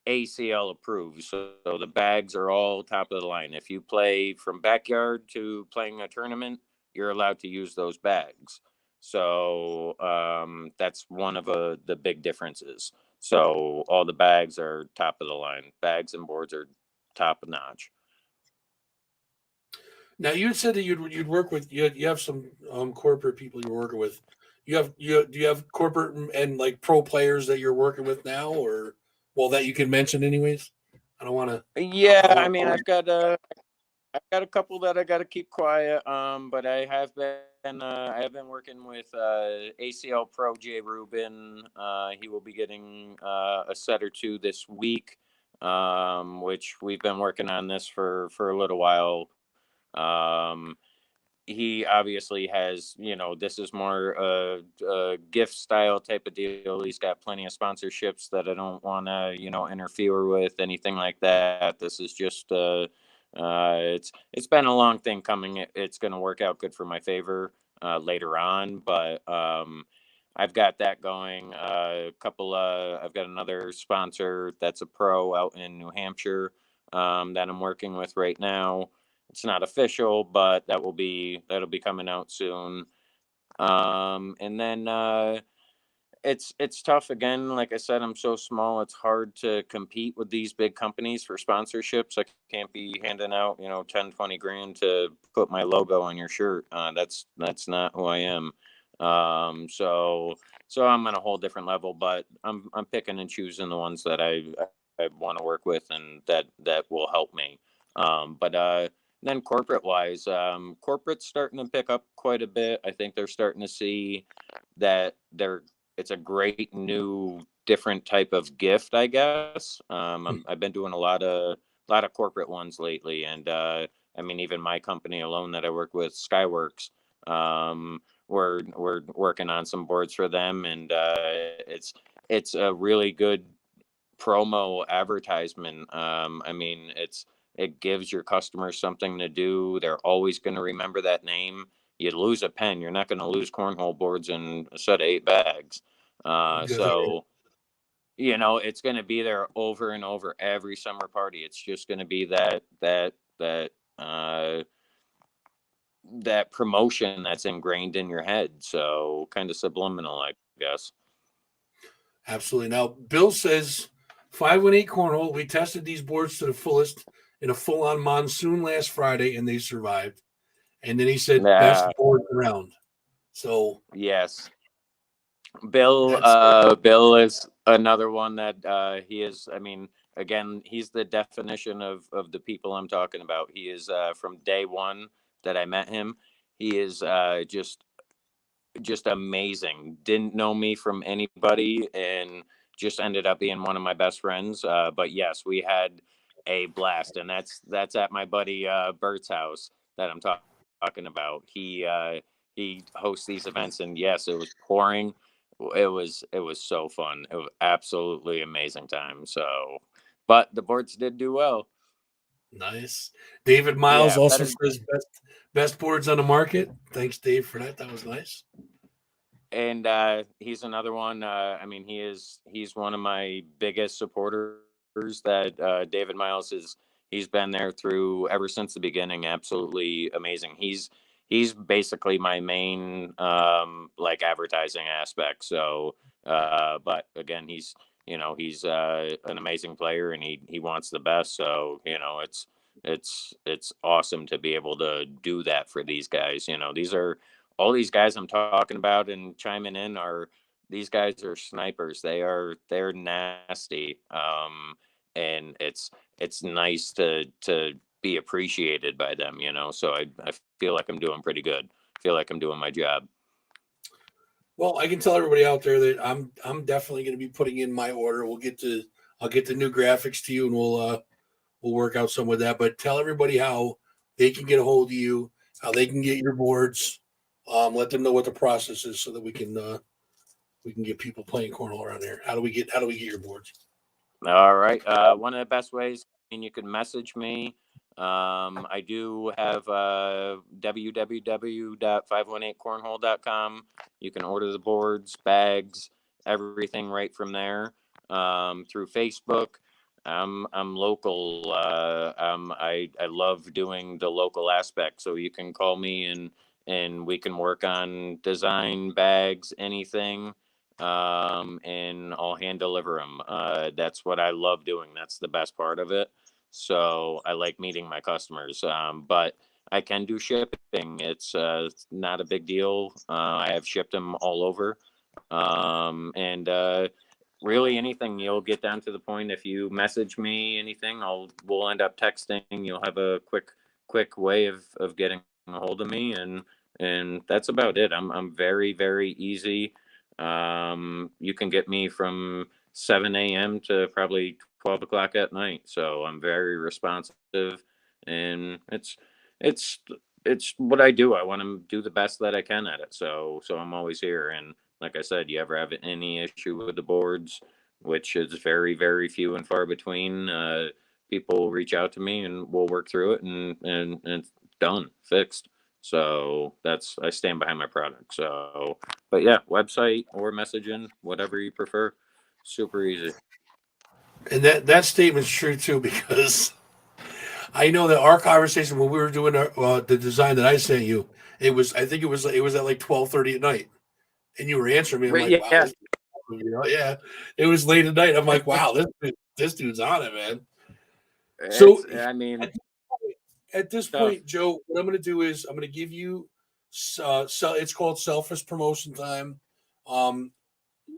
ACL approved. So the bags are all top of the line. If you play from backyard to playing a tournament, you're allowed to use those bags. So that's one of the big differences. So all the bags are top of the line. Bags and boards are top notch. Now you said that you'd work with you have some corporate people you're working with. Do you have corporate and like pro players that you're working with now, or well that you can mention anyways? I don't want to. Yeah, I I want. mean, I've got a couple that I got to keep quiet. But I have been working with ACL Pro Jay Rubin. He will be getting a set or two this week. Which we've been working on this for a little while. Um, he obviously has, this is more a gift style type of deal. He's got plenty of sponsorships that I don't want to, interfere with, anything like that. This is just, it's been a long thing coming. It's going to work out good for my favor later on, but I've got that going. I've got another sponsor that's a pro out in New Hampshire that I'm working with right now. It's not official, but that'll be coming out soon. And then it's tough again. Like I said, I'm so small. It's hard to compete with these big companies for sponsorships. I can't be handing out 10, 20 grand to put my logo on your shirt. That's not who I am. So I'm on a whole different level. But I'm picking and choosing the ones that I want to work with and that will help me. But then corporate wise, corporate's starting to pick up quite a bit. I think they're starting to see that it's a great new different type of gift, I guess. I've been doing a lot of corporate ones lately, and I mean, even my company alone that I work with, Skyworks, we're working on some boards for them, and it's a really good promo advertisement. I mean, it gives your customers something to do. They're always going to remember that name. You lose a pen, you're not going to lose cornhole boards in a set of 8 bags. Good. So it's going to be there over and over every summer party. It's just going to be uh, that promotion that's ingrained in your head. So kind of subliminal, I guess. Absolutely. Now, Bill says 518 cornhole. We tested these boards to the fullest in a full on monsoon last Friday, and they survived. And then he said best Uh, board around. So yes. Bill, that's Bill is another one that he is. I mean, again, he's the definition of the people I'm talking about. He is from day one that I met him. He is just amazing. Didn't know me from anybody, and just ended up being one of my best friends. But yes, we had a blast, and that's at my buddy Bert's house that I'm talking about. He hosts these events, and yes, it was pouring. It was so fun. It was absolutely amazing time. So, but the boards did do well. nice. David Miles Yeah, also better. says best boards on the market. Thanks, Dave, for that. That was nice. And he's another one. I mean, he's one of my biggest supporters. That David Miles is. He's been there through ever since the beginning. Absolutely amazing. He's basically my main like advertising aspect. So, but again, he's an amazing player, and he wants the best. So it's awesome to be able to do that for these guys. These are all these guys I'm talking about and chiming in are these guys are snipers. They're nasty. And it's nice to be appreciated by them. So I feel like I'm doing pretty good. I feel like I'm doing my job. Well, I can tell everybody out there that I'm definitely going to be putting in my order. I'll get the new graphics to you, and we'll work out some with that. But tell everybody how they can get a hold of you, how they can get your boards. Let them know what the process is so that we can get people playing cornhole around here. How do we get your boards? All right. One of the best ways, I mean, you can message me. I do have www.518cornhole.com. You can order the boards, bags, everything right from there through Facebook. I'm local. I love doing the local aspect. So you can call me and we can work on design, bags, anything, and I'll hand deliver them. That's what I love doing. That's the best part of it. So I like meeting my customers. But I can do shipping. It's not a big deal. I have shipped them all over. And really anything, you'll get down to the point. If you message me anything, we'll end up texting. You'll have a quick way of getting a hold of me, and that's about it. I'm very, very easy. You can get me from 7 a.m. to probably 12 o'clock at night, so I'm very responsive. And it's it's what I do. I want to do the best that I can at it, so I'm always here. And like I said, you ever have any issue with the boards, which is very, very few and far between, people reach out to me and we'll work through it, and it's done, fixed. So I stand behind my product. So, but yeah, website or messaging, whatever you prefer, super easy. And that statement's true too, because I know that our conversation when we were doing the design that I sent you, I think it was at like 12:30 at night, and you were answering me. I'm Right? like, Yeah, wow, yeah. yeah, it was late at night. I'm like, wow, this dude's on it, man. So It's. I mean, at this tough. point, Joe, what I'm going to do is I'm going to give you it's called selfish promotion time. Um,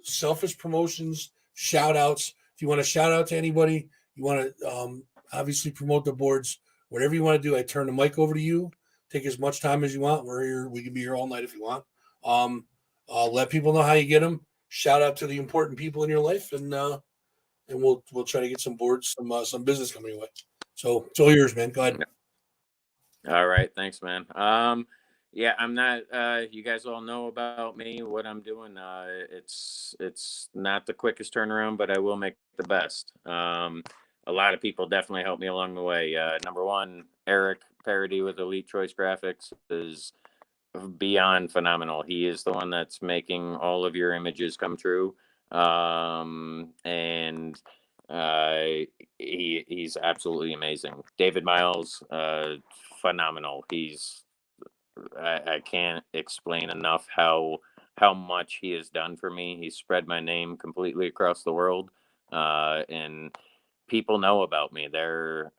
selfish promotions, shout outs. If you want to shout out to anybody, you want to obviously promote the boards, whatever you want to do, I turn the mic over to you. Take as much time as you want. We're here. We can be here all night if you want. Um, let people know how you get them. Shout out to the important people in your life, and we'll try to get some boards, some business coming your way. So it's all yours, man. Go ahead. All right, thanks, man. Yeah, I'm not. You guys all know about me, what I'm doing. It's not the quickest turnaround, but I will make the best. A lot of people definitely helped me along the way. Number one, Eric Parody with Elite Choice Graphics is beyond phenomenal. He is the one that's making all of your images come true. And uh, he's absolutely amazing. David Miles, phenomenal. I can't explain enough how much he has done for me. He's spread my name completely across the world, and people know about me. They're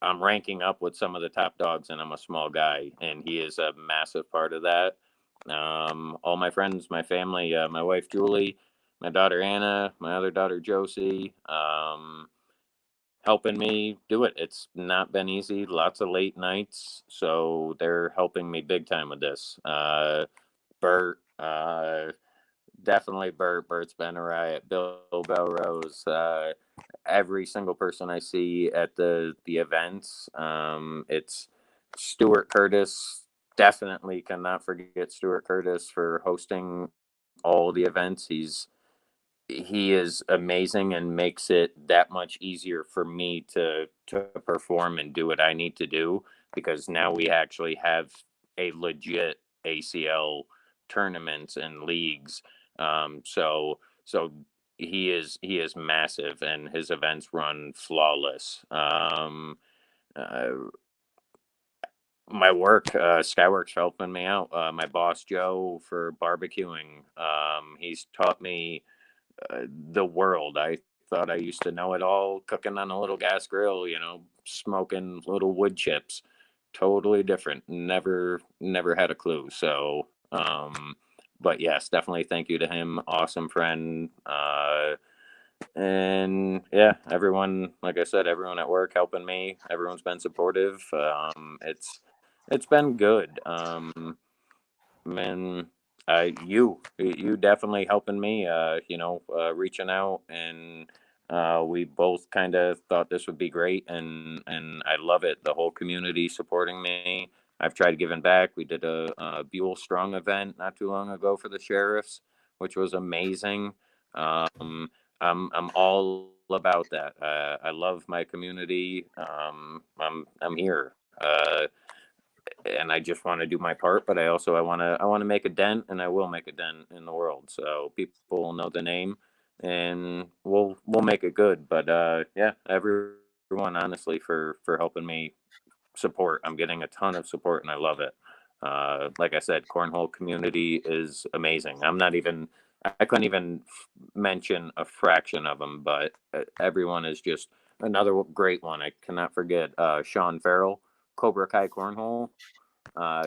I'm ranking up with some of the top dogs, and I'm a small guy, and he is a massive part of that. All my friends, my family, my wife Julie, my daughter Anna, my other daughter Josie, helping me do it. It's not been easy. Lots of late nights, so they're helping me big time with this. Bert, definitely Bert. Bert's been a riot. Bill Belrose. Every single person I see at the events. It's Stuart Curtis. Definitely cannot forget Stuart Curtis for hosting all the events. He is amazing and makes it that much easier for me to perform and do what I need to do, because now we actually have a legit ACL tournaments and leagues. So he is massive, and his events run flawless. Uh, my work, Skyworks helping me out. My boss Joe for barbecuing. He's taught me the world. I thought I used to know it all, cooking on a little gas grill, smoking little wood chips. Totally different. Never had a clue. So, but yes, definitely thank you to him. Awesome friend. And yeah, everyone, like I said, everyone at work helping me. Everyone's been supportive. It's been good. Man, you definitely helping me, reaching out, and we both kind of thought this would be great, and I love it. The whole community supporting me. I've tried giving back. We did a Buell Strong event not too long ago for the sheriffs, which was amazing. I'm all about that. I love my community. I'm here. And I just want to do my part, but I want to make a dent, and I will make a dent in the world, so people will know the name, and we'll make it good. But yeah, everyone honestly for helping me support. I'm getting a ton of support, and I love it. Like I said, cornhole community is amazing. I couldn't even mention a fraction of them, but everyone is just another great one. I cannot forget Sean Farrell, Cobra Kai Cornhole.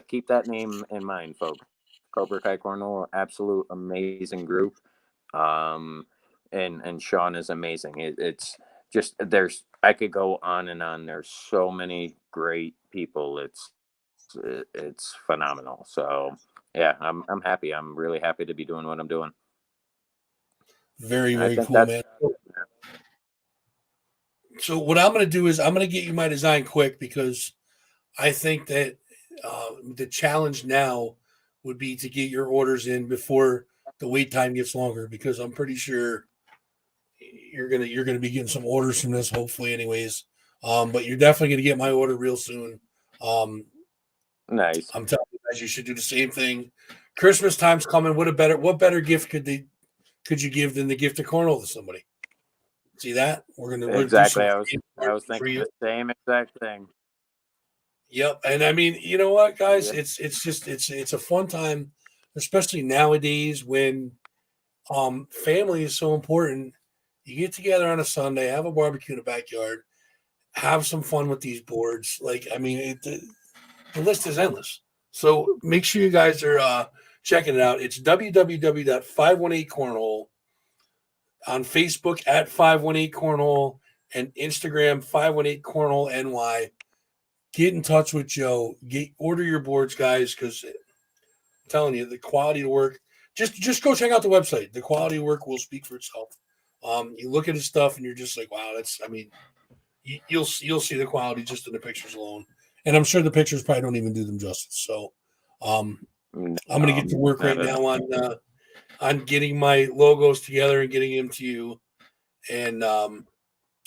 Keep that name in mind, folks. Cobra Kai Cornhole, absolute amazing group. Um, and Sean is amazing. It's just I could go on and on. There's so many great people. It's phenomenal. So yeah, I'm happy. I'm really happy to be doing what I'm doing. Very, And I very think cool, that's man. So what I'm going to do is I'm going to get you my design quick, because I think that the challenge now would be to get your orders in before the wait time gets longer, because I'm pretty sure you're gonna be getting some orders from this, hopefully, anyways. But you're definitely gonna get my order real soon. Um, nice. I'm telling you guys, you should do the same thing. Christmas time's coming. What better gift could you give than the gift of cornhole to somebody? See that? We'll do Exactly. some I was for thinking you. the same exact thing. Yep. And I mean, you know what, guys? Yeah. It's a fun time, especially nowadays when family is so important. You get together on a Sunday, have a barbecue in the backyard, have some fun with these boards. Like, I mean, the list is endless. So make sure you guys are checking it out. It's www.518cornhole, on Facebook at 518cornhole, and Instagram 518cornhole NY. Get in touch with Joe. Order your boards, guys, because I'm telling you, the quality of work. Just go check out the website. The quality of work will speak for itself. You look at his stuff and you're just like, wow, that's. I mean, you'll see the quality just in the pictures alone, and I'm sure the pictures probably don't even do them justice. So, I'm going to get to work right Not at now on getting my logos together and getting them to you, and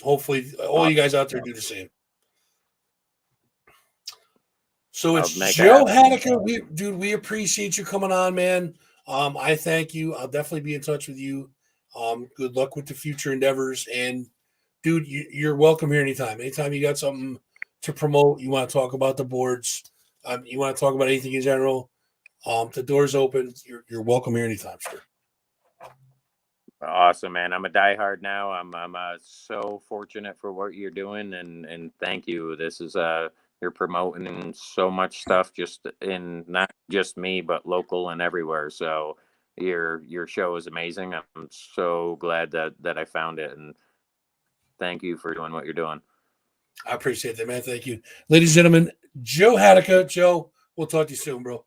hopefully all all. you guys out there do the same. So I'll it's make it Joe happen. Hadeka. We appreciate you coming on, man. I thank you. I'll definitely be in touch with you. Good luck with the future endeavors, and dude, you're welcome here anytime. Anytime you got something to promote, you want to talk about the boards, you want to talk about anything in general, the door's open. You're welcome here anytime, sir. Awesome, man. I'm a diehard now. I'm so fortunate for what you're doing, and thank you. This is you're promoting so much stuff, just in not just me, but local and everywhere. So your show is amazing. I'm so glad that I found it, and thank you for doing what you're doing. I appreciate that, man. Thank you, ladies and gentlemen. Joe Hadeka. Joe, we'll talk to you soon, bro.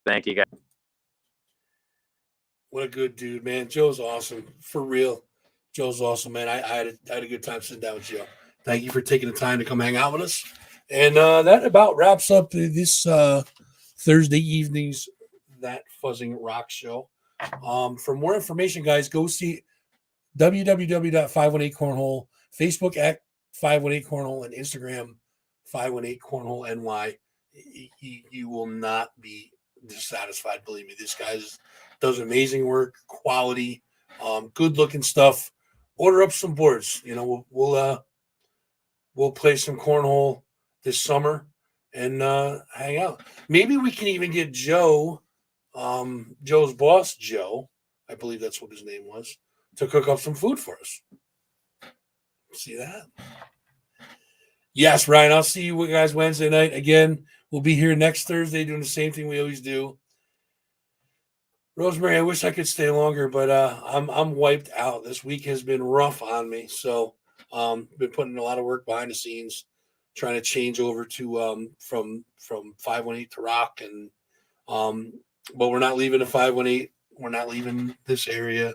Thank you, guys. What a good dude, man. Joe's awesome. For real. Joe's awesome, man. I had a good time sitting down with Joe. Thank you for taking the time to come hang out with us. And that about wraps up this Thursday evening's That Fuzzing Rock show. For more information, guys, go see www.518cornhole, Facebook at 518cornhole, and Instagram 518cornhole NY. You will not be dissatisfied. Believe me, this guy does amazing work, quality, good looking stuff. Order up some boards. You know, we'll play some cornhole this summer and hang out. Maybe we can even get Joe, Joe's boss, Joe, I believe that's what his name was, to cook up some food for us. See that? Yes, Ryan. I'll see you guys Wednesday night. Again, we'll be here next Thursday doing the same thing we always do. Rosemary, I wish I could stay longer, but I'm wiped out. This week has been rough on me. So been putting a lot of work behind the scenes, trying to change over to from 518 to rock, and but we're not leaving the 518. We're not leaving this area.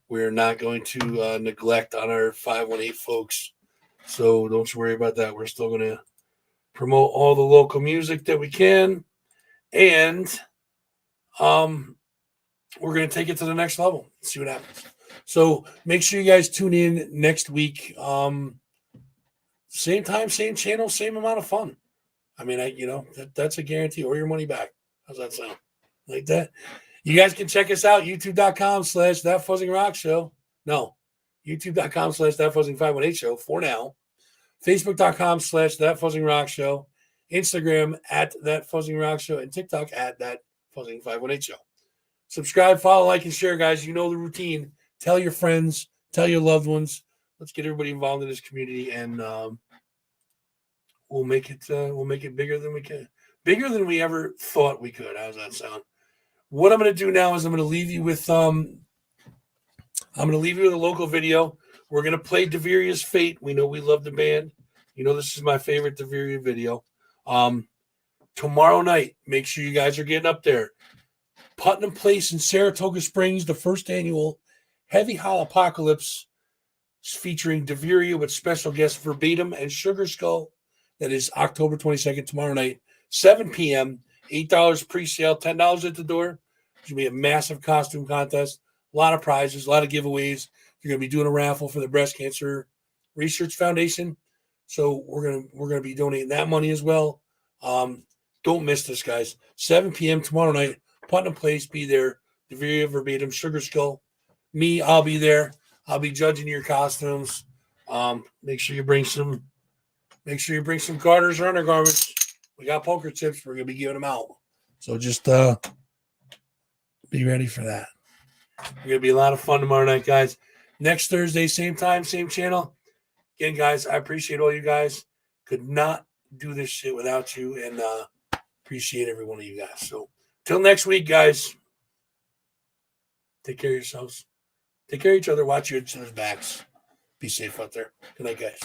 We're not going to neglect on our 518 folks. So don't you worry about that. We're still going to promote all the local music that we can, and we're going to take it to the next level. See what happens. So make sure you guys tune in next week. Same time, same channel, same amount of fun. I mean, that's a guarantee, or your money back. How's that sound? Like that? You guys can check us out, youtube.com/thatfuzzingRockShow. No, youtube.com/thatfuzzing518show for now. Facebook.com/thatfuzzingRockShow. Instagram @thatfuzzingRockShow and TikTok @thatfuzzing518show. Subscribe, follow, like, and share, guys. You know the routine. Tell your friends, tell your loved ones. Let's get everybody involved in this community, and we'll make it bigger than we can, bigger than we ever thought we could. How's that sound? What I'm going to do now is I'm going to leave you with a local video. We're going to play Deveria's Fate. We know we love the band. You know this is my favorite Deveria video. Tomorrow night, make sure you guys are getting up there. Putnam Place in Saratoga Springs, the first annual Heavy Hall Apocalypse featuring Deveria with special guests Verbatim and Sugar Skull. That is October 22nd, tomorrow night, 7 p.m., $8 pre-sale, $10 at the door. It's going to be a massive costume contest, a lot of prizes, a lot of giveaways. You're going to be doing a raffle for the Breast Cancer Research Foundation. So we're gonna be donating that money as well. Don't miss this, guys. 7 p.m. tomorrow night, Putnam Place. Be there. Deveria, Verbatim, Sugar Skull. Me, I'll be there. I'll be judging your costumes. Make sure you bring some garters or undergarments. We got poker chips. We're gonna be giving them out. So just be ready for that. It's gonna be a lot of fun tomorrow night, guys. Next Thursday, same time, same channel. Again, guys, I appreciate all you guys. Could not do this shit without you, and appreciate every one of you guys. So till next week, guys, take care of yourselves. Take care of each other. Watch your each other's backs. Be safe out there. Good night, guys.